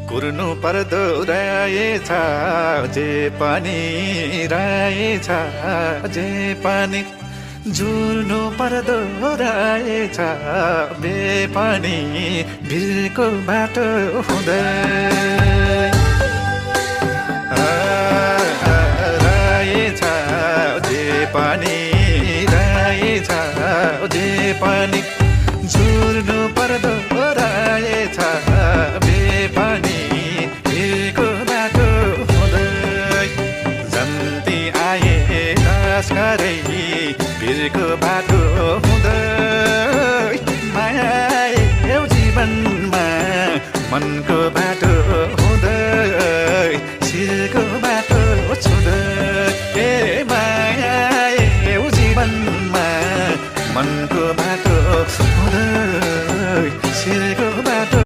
कुर्नु पर्दो रहेछ जे पनि रहेछ जे पनि जुर्नु पर्दो रहेछ बे पनि भिरको बाटो हुँदै रहेछ जे पनि रहेछ जे पनि जुर्नु पर्दो रहेछ बे पनि भिरको बाटो हुँदै जन्ती आए लस्करै भिरको बाटो हुँदै माया आयो जीवनमा मनको बाटो